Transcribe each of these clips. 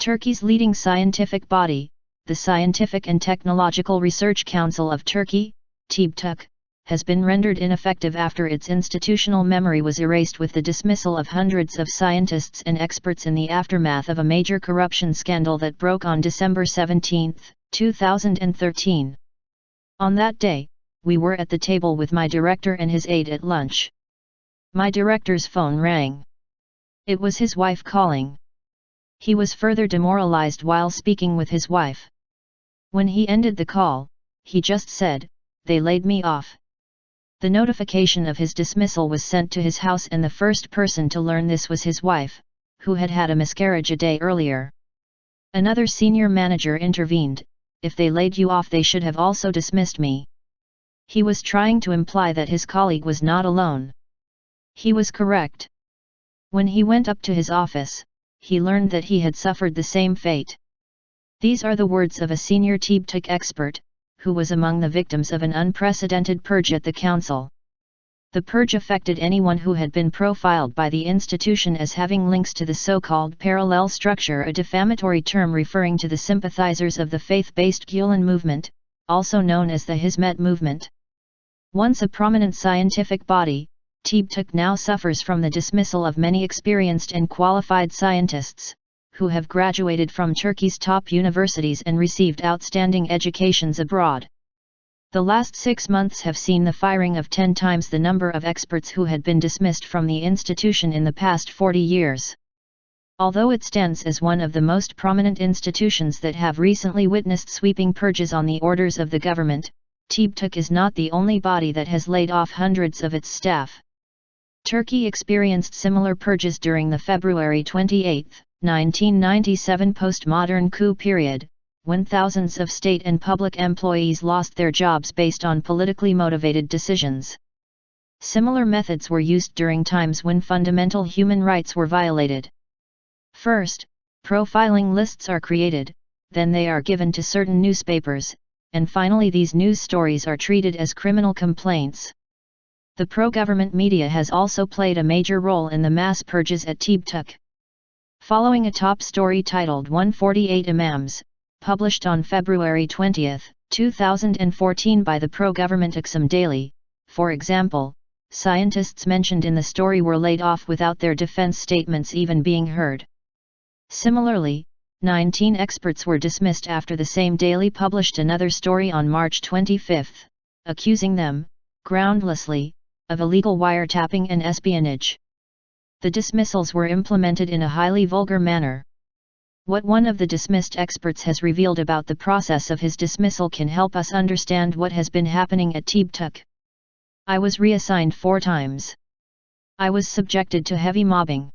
Turkey's leading scientific body, the Scientific and Technological Research Council of Turkey, TÜBİTAK, has been rendered ineffective after its institutional memory was erased with the dismissal of hundreds of scientists and experts in the aftermath of a major corruption scandal that broke on December 17, 2013. On that day, we were at the table with my director and his aide at lunch. My director's phone rang. It was his wife calling. He was further demoralized while speaking with his wife. When he ended the call, he just said, "They laid me off." The notification of his dismissal was sent to his house, and the first person to learn this was his wife, who had had a miscarriage a day earlier. Another senior manager intervened. "If they laid you off, they should have also dismissed me." He was trying to imply that his colleague was not alone. He was correct. When he went up to his office, he learned that he had suffered the same fate. These are the words of a senior TÜBİTAK expert, who was among the victims of an unprecedented purge at the council. The purge affected anyone who had been profiled by the institution as having links to the so-called parallel structure, a defamatory term referring to the sympathizers of the faith-based Gülen movement, also known as the Hizmet movement. Once a prominent scientific body, TÜBİTAK now suffers from the dismissal of many experienced and qualified scientists, who have graduated from Turkey's top universities and received outstanding educations abroad. The last 6 months have seen the firing of 10 times the number of experts who had been dismissed from the institution in the past 40 years. Although it stands as one of the most prominent institutions that have recently witnessed sweeping purges on the orders of the government, TÜBİTAK is not the only body that has laid off hundreds of its staff. Turkey experienced similar purges during the February 28, 1997 post-modern coup period, when thousands of state and public employees lost their jobs based on politically motivated decisions. Similar methods were used during times when fundamental human rights were violated. First, profiling lists are created, then they are given to certain newspapers, and finally these news stories are treated as criminal complaints. The pro-government media has also played a major role in the mass purges at TÜBİTAK. Following a top story titled 148 Imams, published on February 20, 2014 by the pro-government Akşam Daily, for example, scientists mentioned in the story were laid off without their defense statements even being heard. Similarly, 19 experts were dismissed after the same daily published another story on March 25, accusing them, groundlessly, of illegal wiretapping and espionage. The dismissals were implemented in a highly vulgar manner. What one of the dismissed experts has revealed about the process of his dismissal can help us understand what has been happening at TÜBİTAK. "I was reassigned 4 times. I was subjected to heavy mobbing.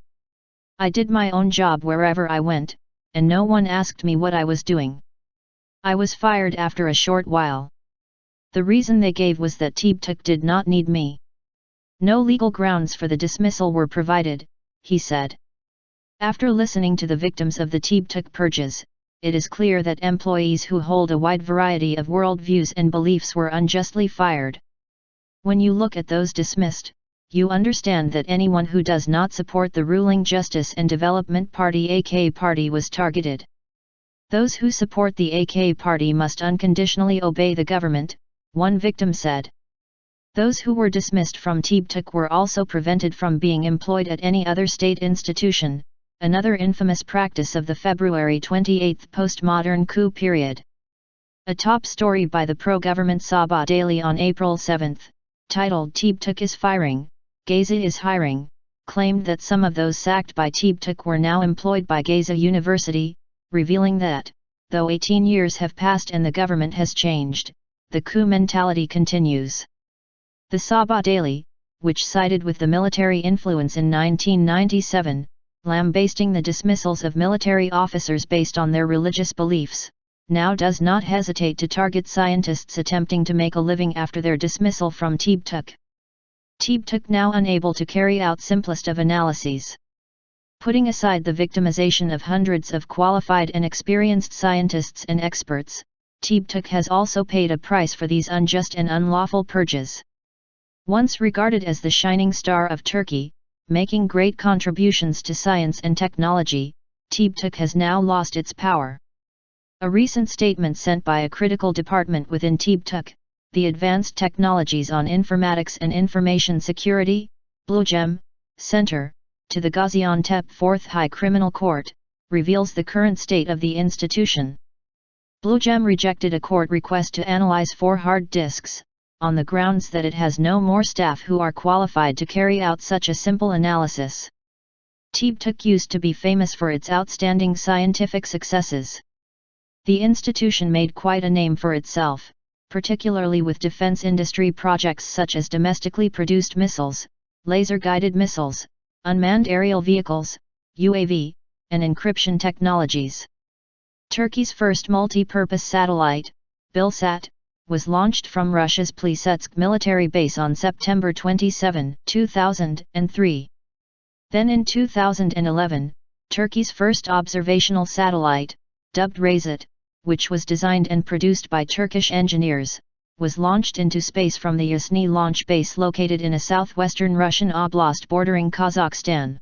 I did my own job wherever I went, and no one asked me what I was doing. I was fired after a short while. The reason they gave was that TÜBİTAK did not need me. No legal grounds for the dismissal were provided," he said. After listening to the victims of the TÜBİTAK purges, it is clear that employees who hold a wide variety of worldviews and beliefs were unjustly fired. When you look at those dismissed, you understand that anyone who does not support the ruling Justice and Development Party (AK Party) was targeted. "Those who support the AK Party must unconditionally obey the government," one victim said. Those who were dismissed from TÜBİTAK were also prevented from being employed at any other state institution, another infamous practice of the February 28 postmodern coup period. A top story by the pro-government Sabah Daily on April 7, titled "TÜBİTAK is firing, Gülen is hiring," claimed that some of those sacked by TÜBİTAK were now employed by Gülen University, revealing that, though 18 years have passed and the government has changed, the coup mentality continues. The Sabah Daily, which sided with the military influence in 1997, lambasting the dismissals of military officers based on their religious beliefs, now does not hesitate to target scientists attempting to make a living after their dismissal from TÜBİTAK. TÜBİTAK now unable to carry out simplest of analyses. Putting aside the victimization of hundreds of qualified and experienced scientists and experts, TÜBİTAK has also paid a price for these unjust and unlawful purges. Once regarded as the shining star of Turkey, making great contributions to science and technology, TÜBİTAK has now lost its power. A recent statement sent by a critical department within TÜBİTAK, the Advanced Technologies on Informatics and Information Security, BLUGEM, Center, to the Gaziantep 4th High Criminal Court, reveals the current state of the institution. BLUGEM rejected a court request to analyze 4 hard disks, on the grounds that it has no more staff who are qualified to carry out such a simple analysis. TÜBİTAK used to be famous for its outstanding scientific successes. The institution made quite a name for itself, particularly with defense industry projects such as domestically produced missiles, laser-guided missiles, unmanned aerial vehicles, UAV, and encryption technologies. Turkey's first multi-purpose satellite, Bilsat, was launched from Russia's Plesetsk military base on September 27, 2003. Then in 2011, Turkey's first observational satellite, dubbed Rayzat, which was designed and produced by Turkish engineers, was launched into space from the Yasny launch base located in a southwestern Russian oblast bordering Kazakhstan.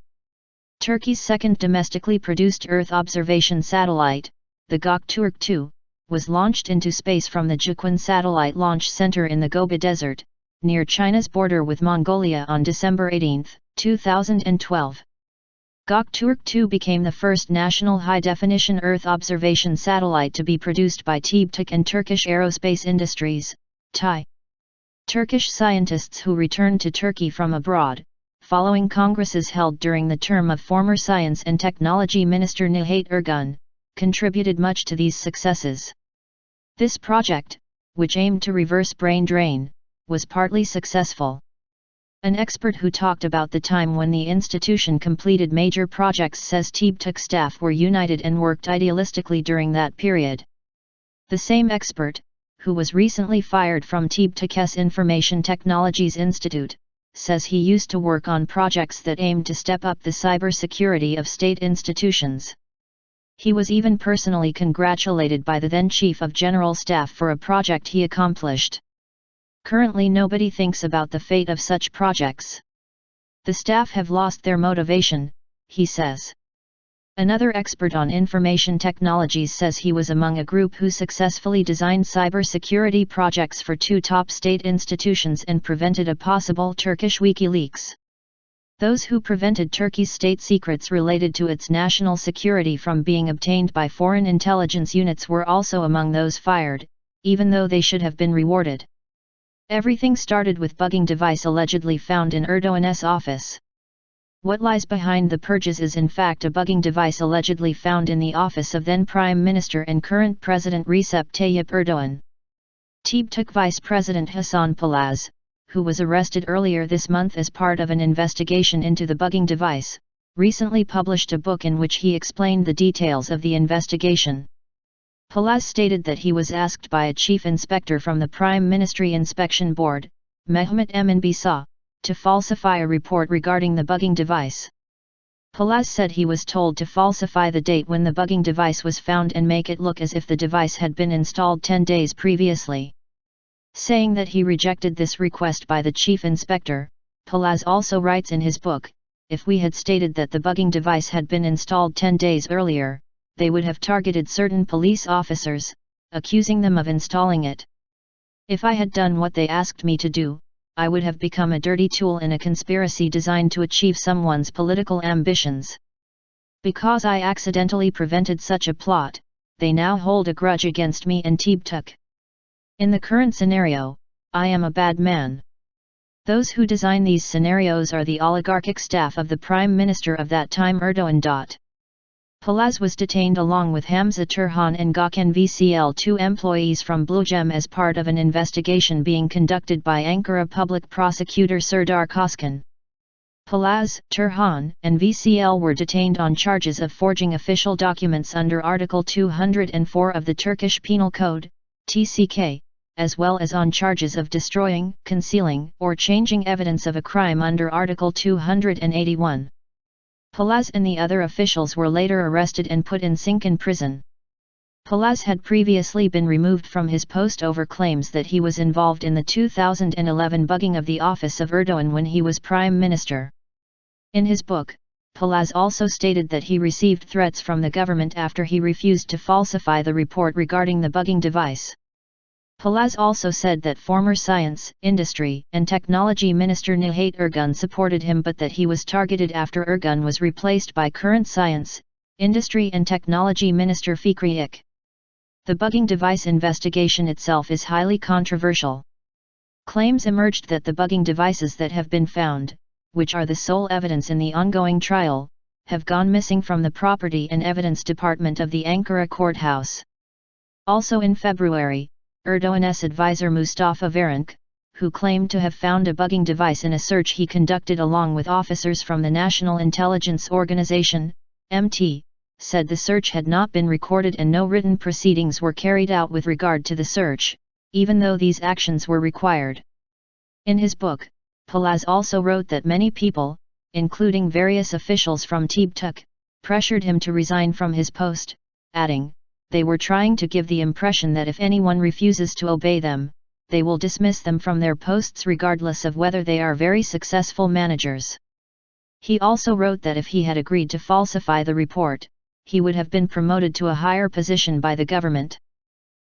Turkey's second domestically produced Earth observation satellite, the Göktürk 2, was launched into space from the Gülen Satellite Launch Center in the Gobi Desert, near China's border with Mongolia on December 18, 2012. Göktürk 2 became the first national high-definition Earth observation satellite to be produced by TÜBİTAK and Turkish Aerospace Industries, TAI. Turkish scientists who returned to Turkey from abroad, following congresses held during the term of former Science and Technology Minister Nihat Ergun, contributed much to these successes. This project, which aimed to reverse brain drain, was partly successful. An expert who talked about the time when the institution completed major projects says TÜBİTAK staff were united and worked idealistically during that period. The same expert, who was recently fired from TÜBİTAK's Information Technologies Institute, says he used to work on projects that aimed to step up the cybersecurity of state institutions. He was even personally congratulated by the then Chief of General Staff for a project he accomplished. Currently nobody thinks about the fate of such projects. The staff have lost their motivation, he says. Another expert on information technologies says he was among a group who successfully designed cybersecurity projects for 2 top state institutions and prevented a possible Turkish WikiLeaks. Those who prevented Turkey's state secrets related to its national security from being obtained by foreign intelligence units were also among those fired, even though they should have been rewarded. Everything started with bugging device allegedly found in Erdogan's office. What lies behind the purges is in fact a bugging device allegedly found in the office of then Prime Minister and current President Recep Tayyip Erdogan. TÜBİTAK Vice President Hasan Palaz, who was arrested earlier this month as part of an investigation into the bugging device, recently published a book in which he explained the details of the investigation. Palaz stated that he was asked by a chief inspector from the Prime Ministry Inspection Board, Mehmet Emin Bisa, to falsify a report regarding the bugging device. Palaz said he was told to falsify the date when the bugging device was found and make it look as if the device had been installed 10 days previously. Saying that he rejected this request by the chief inspector, Palaz also writes in his book, "If we had stated that the bugging device had been installed 10 days earlier, they would have targeted certain police officers, accusing them of installing it. If I had done what they asked me to do, I would have become a dirty tool in a conspiracy designed to achieve someone's political ambitions. Because I accidentally prevented such a plot, they now hold a grudge against me and TÜBİTAK. In the current scenario, I am a bad man. Those who design these scenarios are the oligarchic staff of the Prime Minister of that time Erdogan." Palaz was detained along with Hamza Turhan and Gökhan VCL, 2 employees from BLUGEM, as part of an investigation being conducted by Ankara Public Prosecutor Serdar Koskan. Palaz, Turhan, and VCL were detained on charges of forging official documents under Article 204 of the Turkish Penal Code, TCK, as well as on charges of destroying, concealing, or changing evidence of a crime under Article 281. Palaz and the other officials were later arrested and put in Sincan prison. Palaz had previously been removed from his post over claims that he was involved in the 2011 bugging of the office of Erdogan when he was Prime Minister. In his book, Palaz also stated that he received threats from the government after he refused to falsify the report regarding the bugging device. Palaz also said that former Science, Industry and Technology Minister Nihat Ergun supported him but that he was targeted after Ergun was replaced by current Science, Industry and Technology Minister Fikri Ik. The bugging device investigation itself is highly controversial. Claims emerged that the bugging devices that have been found, which are the sole evidence in the ongoing trial, have gone missing from the Property and Evidence Department of the Ankara courthouse. Also in February, Erdoğan's advisor Mustafa Varank, who claimed to have found a bugging device in a search he conducted along with officers from the National Intelligence Organization, MT, said the search had not been recorded and no written proceedings were carried out with regard to the search, even though these actions were required. In his book, Palaz also wrote that many people, including various officials from TÜBİTAK, pressured him to resign from his post, adding, "They were trying to give the impression that if anyone refuses to obey them, they will dismiss them from their posts regardless of whether they are very successful managers." He also wrote that if he had agreed to falsify the report, he would have been promoted to a higher position by the government.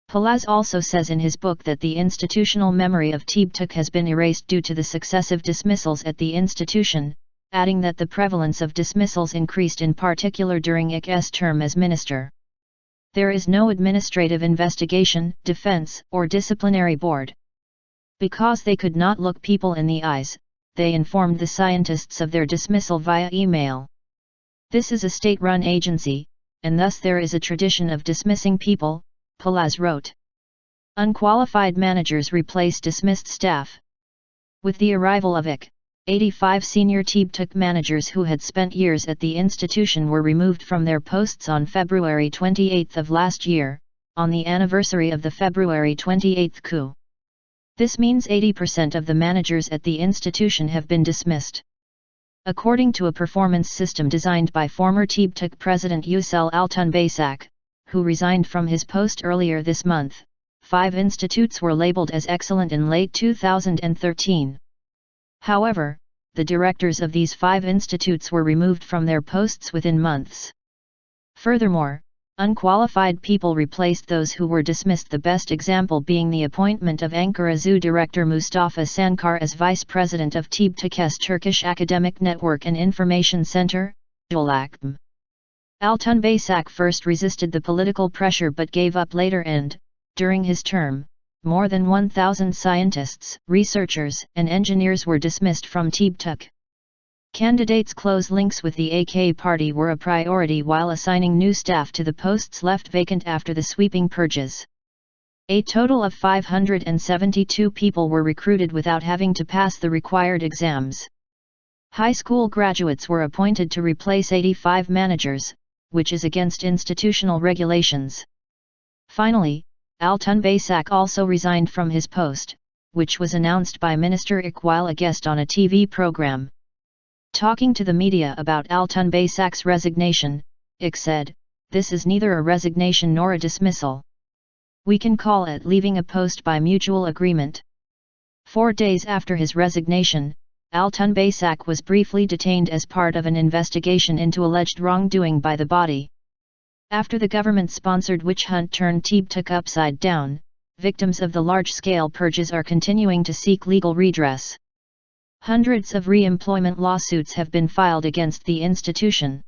Palaz also says in his book that the institutional memory of TÜBİTAK has been erased due to the successive dismissals at the institution, adding that the prevalence of dismissals increased in particular during İK's term as minister. There is no administrative investigation, defense, or disciplinary board. Because they could not look people in the eyes, they informed the scientists of their dismissal via email. This is a state-run agency, and thus there is a tradition of dismissing people, Palaz wrote. Unqualified managers replace dismissed staff. With the arrival of İK, 85 senior TÜBİTAK managers who had spent years at the institution were removed from their posts on February 28 of last year, on the anniversary of the February 28 coup. This means 80% of the managers at the institution have been dismissed. According to a performance system designed by former TÜBİTAK President Yücel Altunbaysak, who resigned from his post earlier this month, 5 institutes were labeled as excellent in late 2013. However, the directors of these 5 institutes were removed from their posts within months. Furthermore, unqualified people replaced those who were dismissed, the best example being the appointment of Ankara Zoo director Mustafa Sankar as vice president of TÜBİTAK's Turkish Academic Network and Information Center, Gülen. Altunbaysak first resisted the political pressure but gave up later and, during his term, more than 1,000 scientists, researchers, and engineers were dismissed from TÜBİTAK. Candidates' close links with the AK party were a priority while assigning new staff to the posts left vacant after the sweeping purges. A total of 572 people were recruited without having to pass the required exams. High school graduates were appointed to replace 85 managers, which is against institutional regulations. Finally, Altunbaysak also resigned from his post, which was announced by Minister İK while a guest on a TV program. Talking to the media about Altunbaysak's resignation, İK said, "This is neither a resignation nor a dismissal. We can call it leaving a post by mutual agreement." 4 days after his resignation, Altunbaysak was briefly detained as part of an investigation into alleged wrongdoing by the body. After the government-sponsored witch hunt turned TÜBİTAK upside down, victims of the large-scale purges are continuing to seek legal redress. Hundreds of re-employment lawsuits have been filed against the institution.